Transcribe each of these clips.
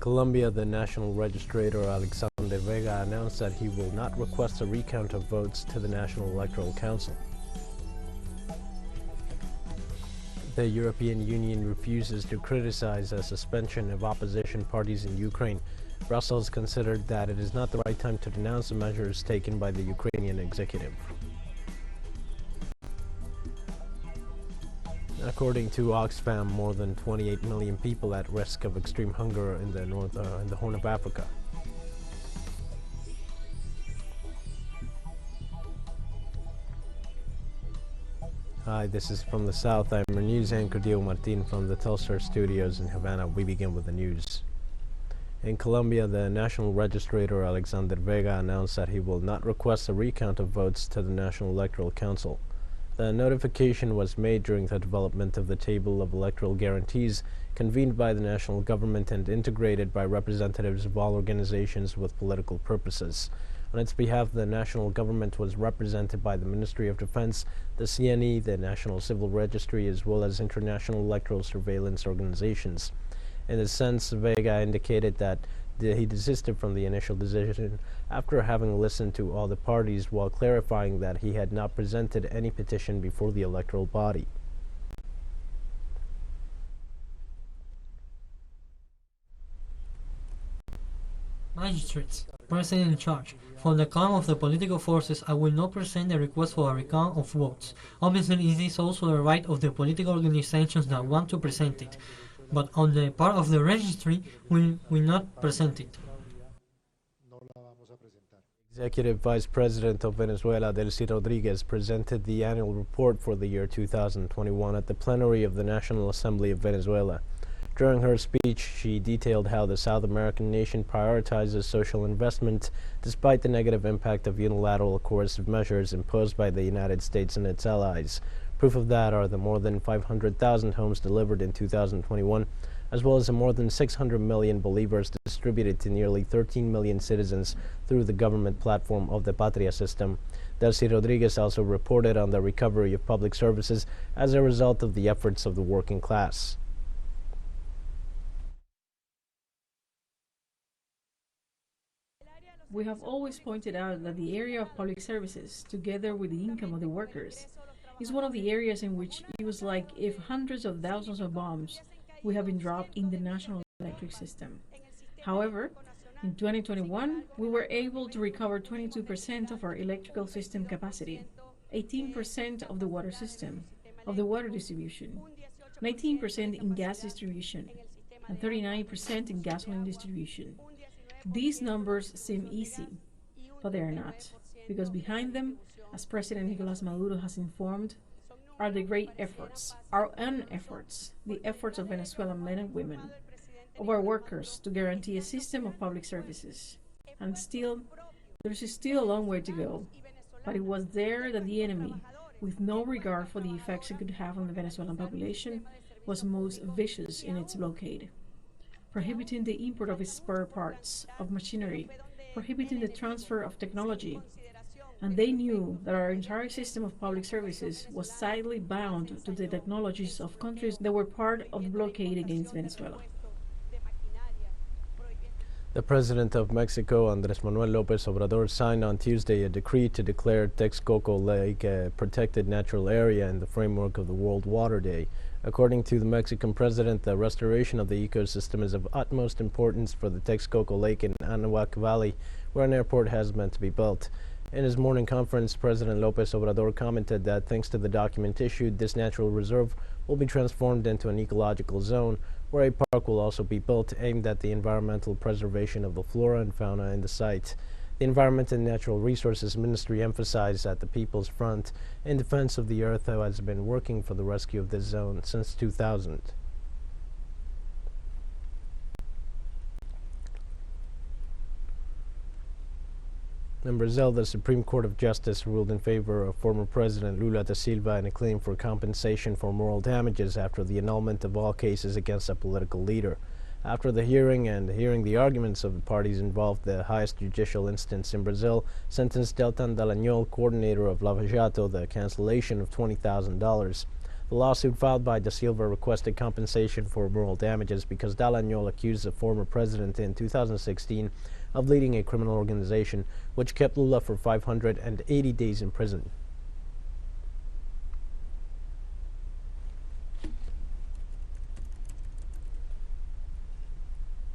Colombia, the National Registrator Alexander Vega announced that he will not request a recount of votes to the National Electoral Council. The European Union refuses to criticize a suspension of opposition parties in Ukraine. Brussels considered that it is not the right time to denounce the measures taken by the Ukrainian executive. According to Oxfam, more than 28 million people at risk of extreme hunger in the Horn of Africa. Hi, this is From the South. I'm your news anchor Dio Martin from the TeleSUR studios in Havana. We begin with the news. In Colombia, the National Registrator Alexander Vega announced that he will not request a recount of votes to the National Electoral Council. The notification was made during the development of the table of electoral guarantees convened by the national government and integrated by representatives of all organizations with political purposes. On its behalf, the national government was represented by the Ministry of Defense, the CNE, the National Civil Registry, as well as international electoral surveillance organizations. In a sense, Vega indicated that he desisted from the initial decision after having listened to all the parties, while clarifying that he had not presented any petition before the electoral body. Magistrates, President in charge. For the calm of the political forces, I will not present a request for a recount of votes. Obviously, it is also the right of the political organizations that want to present it. But on the part of the registry, we will not present it. Executive Vice President of Venezuela, Delcy Rodriguez, presented the annual report for the year 2021 at the plenary of the National Assembly of Venezuela. During her speech, she detailed how the South American nation prioritizes social investment despite the negative impact of unilateral coercive measures imposed by the United States and its allies. Proof of that are the more than 500,000 homes delivered in 2021, as well as the more than 600 million bolivars distributed to nearly 13 million citizens through the government platform of the Patria system. Delcy Rodriguez also reported on the recovery of public services as a result of the efforts of the working class. We have always pointed out that the area of public services, together with the income of the workers, is one of the areas in which it was like if hundreds of thousands of bombs would have been dropped in the national electric system. However, in 2021, we were able to recover 22% of our electrical system capacity, 18% of the water system, of the water distribution, 19% in gas distribution, and 39% in gasoline distribution. These numbers seem easy, but they are not, because behind them, as President Nicolas Maduro has informed, are the great efforts, our own efforts, the efforts of Venezuelan men and women, of our workers to guarantee a system of public services. And still, there's still a long way to go, but it was there that the enemy, with no regard for the effects it could have on the Venezuelan population, was most vicious in its blockade, prohibiting the import of its spare parts, of machinery, prohibiting the transfer of technology. And they knew that our entire system of public services was tightly bound to the technologies of countries that were part of the blockade against Venezuela. The President of Mexico, Andrés Manuel López Obrador, signed on Tuesday a decree to declare Texcoco Lake a protected natural area in the framework of the World Water Day. According to the Mexican president, the restoration of the ecosystem is of utmost importance for the Texcoco Lake in Anahuac Valley, where an airport has meant to be built. In his morning conference, President López Obrador commented that thanks to the document issued, this natural reserve will be transformed into an ecological zone, where a park will also be built aimed at the environmental preservation of the flora and fauna in the site. The Environment and Natural Resources Ministry emphasized that the People's Front in Defense of the Earth has been working for the rescue of this zone since 2000. In Brazil, the Supreme Court of Justice ruled in favor of former President Lula da Silva in a claim for compensation for moral damages after the annulment of all cases against a political leader. After the hearing and hearing the arguments of the parties involved, the highest judicial instance in Brazil sentenced Deltan Dallagnol, coordinator of Lava Jato, the cancellation of $20,000. The lawsuit filed by Da Silva requested compensation for moral damages because Dallagnol accused the former president in 2016 of leading a criminal organization which kept Lula for 580 days in prison.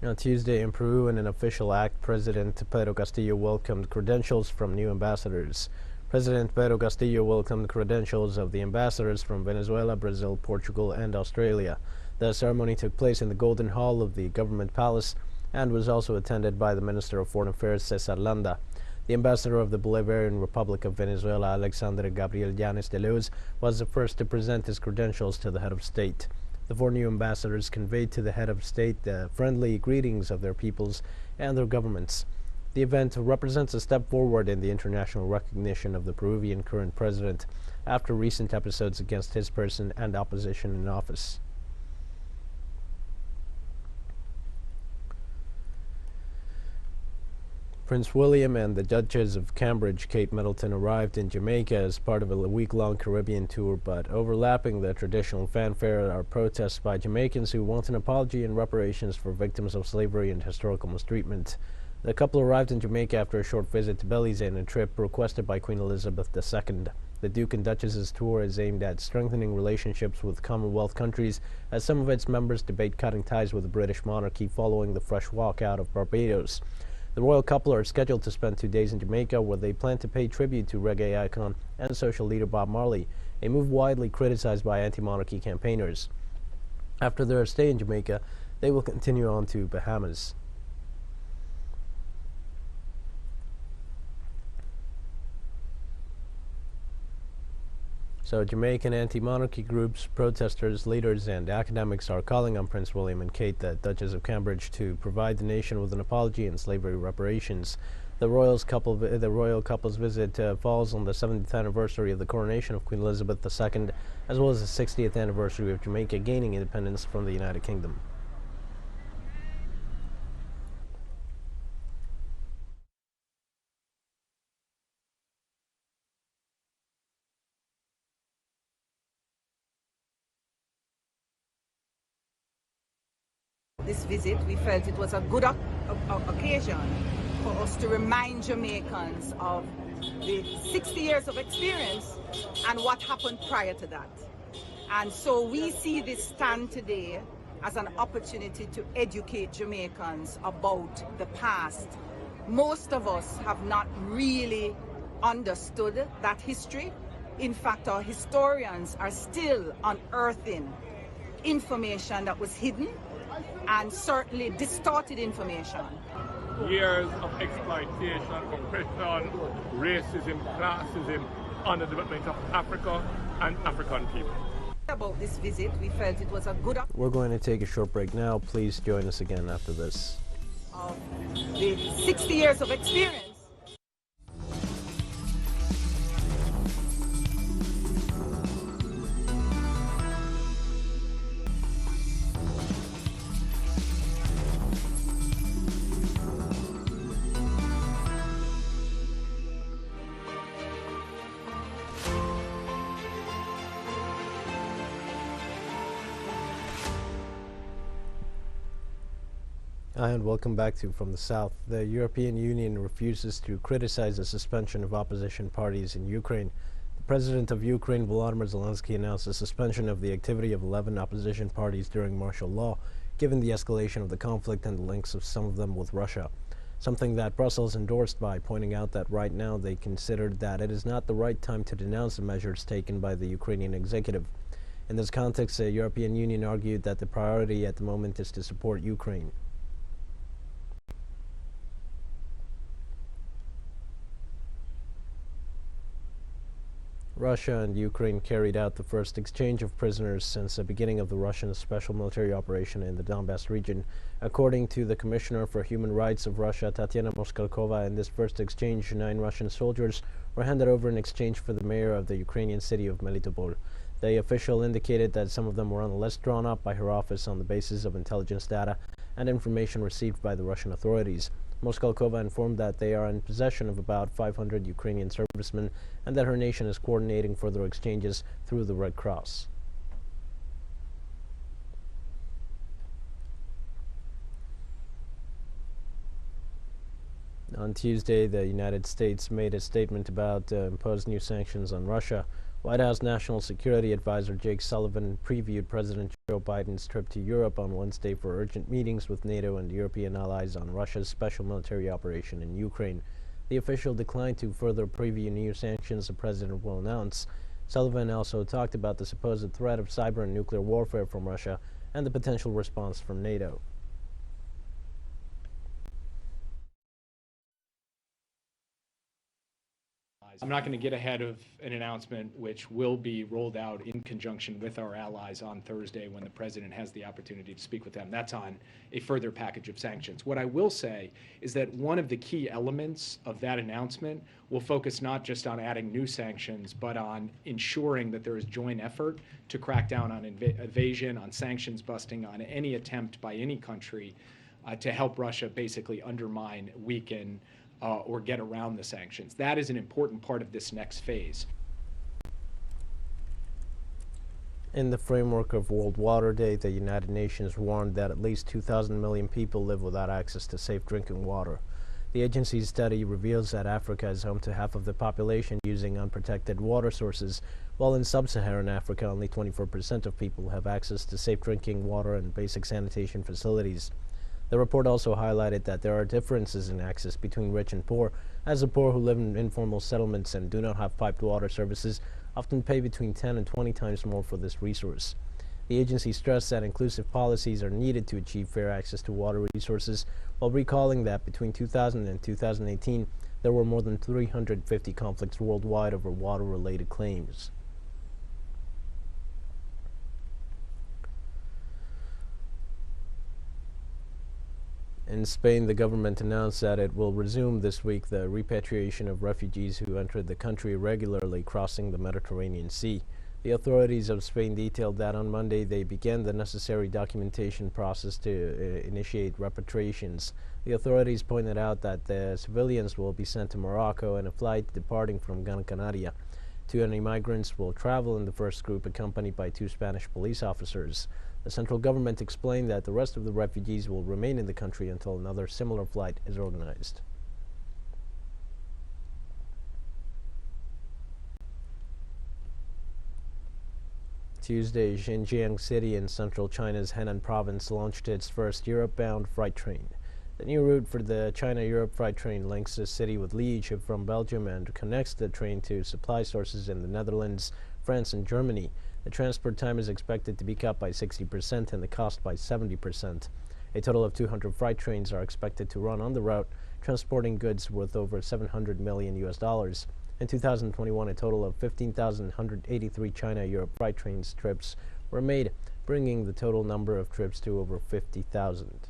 On Tuesday in Peru, in an official act, President Pedro Castillo welcomed credentials from new ambassadors. President Pedro Castillo welcomed credentials of the ambassadors from Venezuela, Brazil, Portugal, and Australia. The ceremony took place in the Golden Hall of the Government Palace and was also attended by the Minister of Foreign Affairs, Cesar Landa. The ambassador of the Bolivarian Republic of Venezuela, Alexander Gabriel Llanes de Luz, was the first to present his credentials to the head of state. The four new ambassadors conveyed to the head of state the friendly greetings of their peoples and their governments. The event represents a step forward in the international recognition of the Peruvian current president after recent episodes against his person and opposition in office. Prince William and the Duchess of Cambridge, Kate Middleton, arrived in Jamaica as part of a week-long Caribbean tour, but overlapping the traditional fanfare are protests by Jamaicans who want an apology and reparations for victims of slavery and historical mistreatment. The couple arrived in Jamaica after a short visit to Belize, a trip requested by Queen Elizabeth II. The Duke and Duchess's tour is aimed at strengthening relationships with Commonwealth countries as some of its members debate cutting ties with the British monarchy following the fresh walkout of Barbados. The royal couple are scheduled to spend 2 days in Jamaica, where they plan to pay tribute to reggae icon and social leader Bob Marley, a move widely criticized by anti-monarchy campaigners. After their stay in Jamaica, they will continue on to Bahamas. So Jamaican anti-monarchy groups, protesters, leaders, and academics are calling on Prince William and Kate, the Duchess of Cambridge, to provide the nation with an apology and slavery reparations. The royal couple's visit falls on the 70th anniversary of the coronation of Queen Elizabeth II, as well as the 60th anniversary of Jamaica gaining independence from the United Kingdom. This visit, we felt it was a good occasion for us to remind Jamaicans of the 60 years of experience and what happened prior to that. And so we see this stand today as an opportunity to educate Jamaicans about the past. Most of us have not really understood that history. In fact, our historians are still unearthing information that was hidden, and certainly distorted information. Years of exploitation, oppression, racism, classism on the development of Africa and African people. About this visit, we felt it was a good We're going to take a short break now. Please join us again after this. Of the 60 years of experience. Hi, and welcome back to From the South. The European Union refuses to criticize the suspension of opposition parties in Ukraine. The President of Ukraine, Volodymyr Zelensky, announced the suspension of the activity of 11 opposition parties during martial law, given the escalation of the conflict and the links of some of them with Russia. Something that Brussels endorsed by pointing out that right now they considered that it is not the right time to denounce the measures taken by the Ukrainian executive. In this context, the European Union argued that the priority at the moment is to support Ukraine. Russia and Ukraine carried out the first exchange of prisoners since the beginning of the Russian special military operation in the Donbass region. According to the Commissioner for Human Rights of Russia, Tatiana Moskalkova, in this first exchange, 9 Russian soldiers were handed over in exchange for the mayor of the Ukrainian city of Melitopol. The official indicated that some of them were on a list drawn up by her office on the basis of intelligence data and information received by the Russian authorities. Moskalkova informed that they are in possession of about 500 Ukrainian servicemen and that her nation is coordinating further exchanges through the Red Cross. On Tuesday, the United States made a statement about imposed new sanctions on Russia. White House National Security Advisor Jake Sullivan previewed President Joe Biden's trip to Europe on Wednesday for urgent meetings with NATO and European allies on Russia's special military operation in Ukraine. The official declined to further preview new sanctions the president will announce. Sullivan also talked about the supposed threat of cyber and nuclear warfare from Russia and the potential response from NATO. I'm not going to get ahead of an announcement which will be rolled out in conjunction with our allies on Thursday when the president has the opportunity to speak with them. That's on a further package of sanctions. What I will say is that one of the key elements of that announcement will focus not just on adding new sanctions, but on ensuring that there is joint effort to crack down on evasion, on sanctions busting, on any attempt by any country to help Russia basically undermine, weaken, or get around the sanctions. That is an important part of this next phase. In the framework of World Water Day, the United Nations warned that at least 2,000 million people live without access to safe drinking water. The agency's study reveals that Africa is home to half of the population using unprotected water sources, while in sub-Saharan Africa only 24% of people have access to safe drinking water and basic sanitation facilities. The report also highlighted that there are differences in access between rich and poor, as the poor who live in informal settlements and do not have piped water services often pay between 10 and 20 times more for this resource. The agency stressed that inclusive policies are needed to achieve fair access to water resources, while recalling that between 2000 and 2018, there were more than 350 conflicts worldwide over water-related claims. In Spain, the government announced that it will resume this week the repatriation of refugees who entered the country irregularly crossing the Mediterranean Sea. The authorities of Spain detailed that on Monday they began the necessary documentation process to initiate repatriations. The authorities pointed out that the civilians will be sent to Morocco in a flight departing from Gran Canaria. 200 migrants will travel in the first group, accompanied by 2 Spanish police officers. The central government explained that the rest of the refugees will remain in the country until another similar flight is organized. Tuesday, Xinjiang City in central China's Henan province launched its first Europe-bound freight train. The new route for the China-Europe freight train links the city with Liege from Belgium and connects the train to supply sources in the Netherlands, France, and Germany. The transport time is expected to be cut by 60% and the cost by 70%. A total of 200 freight trains are expected to run on the route, transporting goods worth over $700 million. In 2021, a total of 15,183 China-Europe freight trains trips were made, bringing the total number of trips to over 50,000.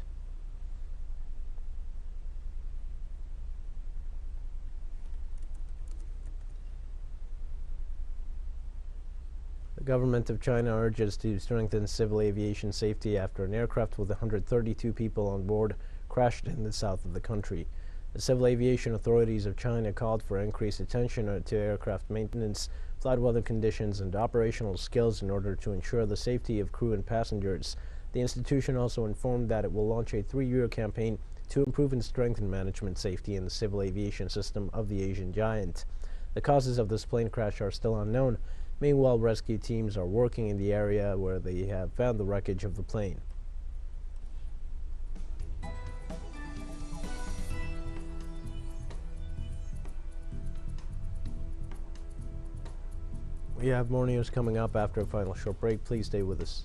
The government of China urges to strengthen civil aviation safety after an aircraft with 132 people on board crashed in the south of the country. The civil aviation authorities of China called for increased attention to aircraft maintenance, flight weather conditions, and operational skills in order to ensure the safety of crew and passengers. The institution also informed that it will launch a 3-year campaign to improve and strengthen management safety in the civil aviation system of the Asian giant. The causes of this plane crash are still unknown. Meanwhile, rescue teams are working in the area where they have found the wreckage of the plane. We have more news coming up after a final short break. Please stay with us.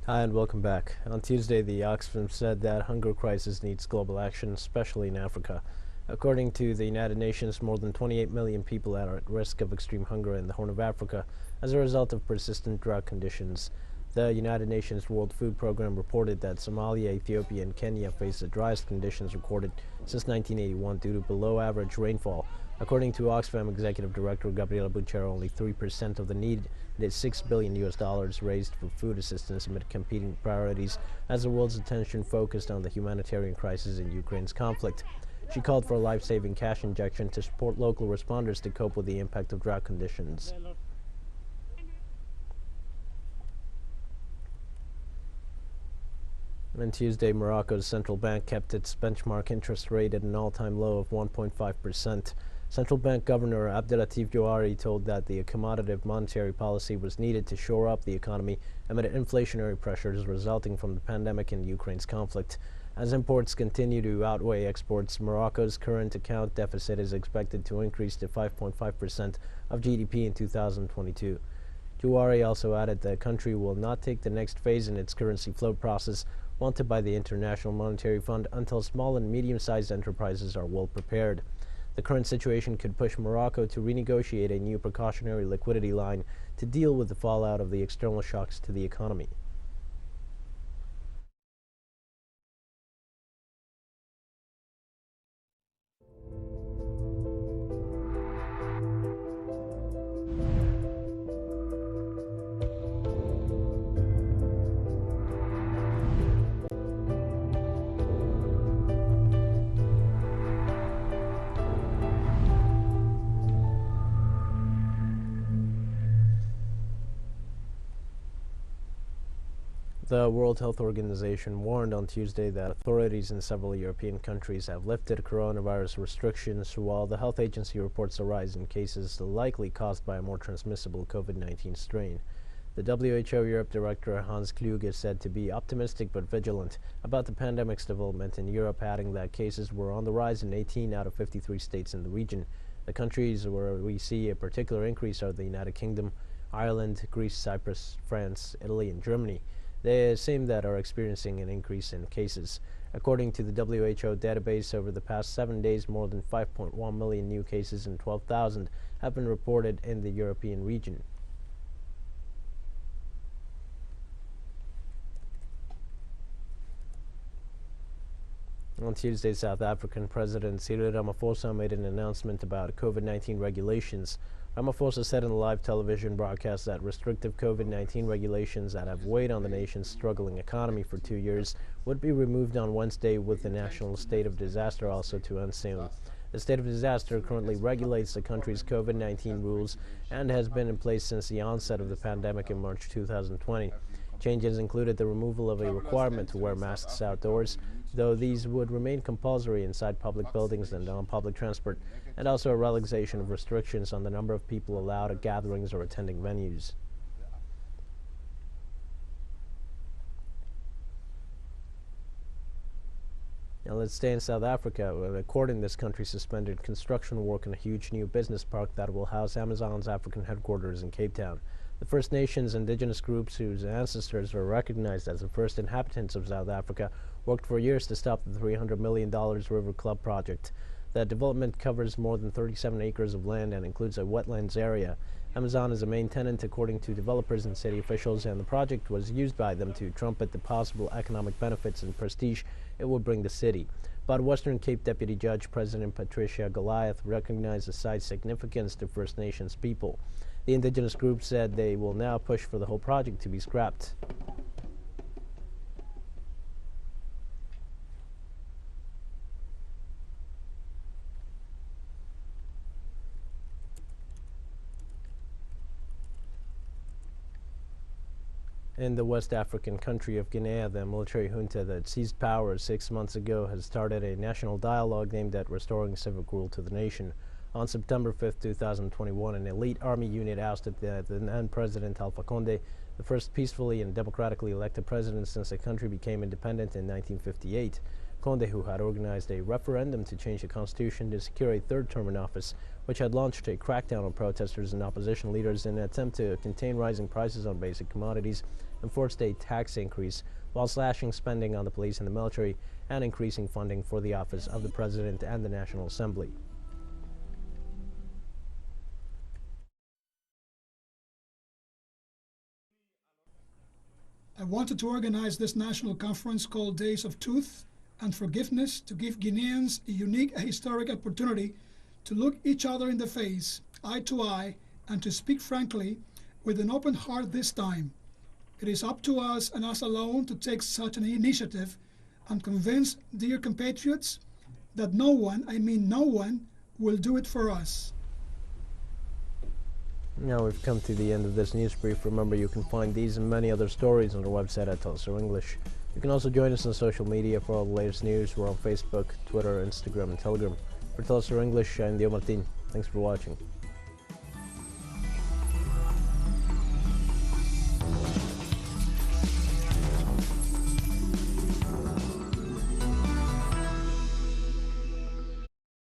Hi and welcome back. On Tuesday, the Oxfam said that hunger crisis needs global action, especially in Africa. According to the United Nations, more than 28 million people are at risk of extreme hunger in the Horn of Africa as a result of persistent drought conditions. The United Nations World Food Programme reported that Somalia, Ethiopia, and Kenya face the driest conditions recorded since 1981 due to below-average rainfall. According to Oxfam Executive Director Gabriela Buchero, only 3% of the needed $6 billion raised for food assistance amid competing priorities as the world's attention focused on the humanitarian crisis in Ukraine's conflict. She called for a life-saving cash injection to support local responders to cope with the impact of drought conditions. On Tuesday, Morocco's central bank kept its benchmark interest rate at an all-time low of 1.5%. Central Bank Governor Abdelatif Jouari told that the accommodative monetary policy was needed to shore up the economy amid inflationary pressures resulting from the pandemic and Ukraine's conflict. As imports continue to outweigh exports, Morocco's current account deficit is expected to increase to 5.5% of GDP in 2022. Jouari also added the country will not take the next phase in its currency float process wanted by the International Monetary Fund until small and medium-sized enterprises are well prepared. The current situation could push Morocco to renegotiate a new precautionary liquidity line to deal with the fallout of the external shocks to the economy. The World Health Organization warned on Tuesday that authorities in several European countries have lifted coronavirus restrictions while the health agency reports a rise in cases likely caused by a more transmissible COVID-19 strain. The WHO Europe Director Hans Kluge said to be optimistic but vigilant about the pandemic's development in Europe, adding that cases were on the rise in 18 out of 53 states in the region. The countries where we see a particular increase are the United Kingdom, Ireland, Greece, Cyprus, France, Italy, and Germany. The same that are experiencing an increase in cases. According to the WHO database, over the past 7 days, more than 5.1 million new cases and 12,000 have been reported in the European region. On Tuesday, South African President Cyril Ramaphosa made an announcement about COVID-19 regulations. Ramaphosa said in a live television broadcast that restrictive COVID-19 regulations that have weighed on the nation's struggling economy for 2 years would be removed on Wednesday, with the national state of disaster also to end soon. The state of disaster currently regulates the country's COVID-19 rules and has been in place since the onset of the pandemic in March 2020. Changes included the removal of a requirement to wear masks outdoors, though these would remain compulsory inside public buildings and on public transport, and also a relaxation of restrictions on the number of people allowed at gatherings or attending venues. Now let's stay in South Africa. A court in this country suspended construction work on a huge new business park that will house Amazon's African headquarters in Cape Town. The First Nations indigenous groups whose ancestors are recognized as the first inhabitants of South Africa worked for years to stop the $300 million River Club project. The development covers more than 37 acres of land and includes a wetlands area. Amazon is a main tenant according to developers and city officials, and the project was used by them to trumpet the possible economic benefits and prestige it will bring the city. But Western Cape Deputy Judge President Patricia Goliath recognized the site's significance to First Nations people. The indigenous group said they will now push for the whole project to be scrapped. In the West African country of Guinea, the military junta that seized power 6 months ago has started a national dialogue aimed at restoring civic rule to the nation. On September 5, 2021, an elite army unit ousted the then President Alpha Conde, the first peacefully and democratically elected president since the country became independent in 1958. Conde, who had organized a referendum to change the constitution to secure a third term in office, which had launched a crackdown on protesters and opposition leaders in an attempt to contain rising prices on basic commodities, enforced a tax increase while slashing spending on the police and the military and increasing funding for the office of the president and the National Assembly. I wanted to organize this national conference called Days of Truth and Forgiveness to give Guineans a unique historic opportunity to look each other in the face, eye to eye, and to speak frankly with an open heart this time. It is up to us and us alone to take such an initiative and convince dear compatriots that no one, I mean no one, will do it for us. Now we've come to the end of this news brief. Remember, you can find these and many other stories on our website at TeleSUR English. You can also join us on social media for all the latest news. We're on Facebook, Twitter, Instagram, and Telegram. For TeleSUR English, I'm Dio Martin. Thanks for watching.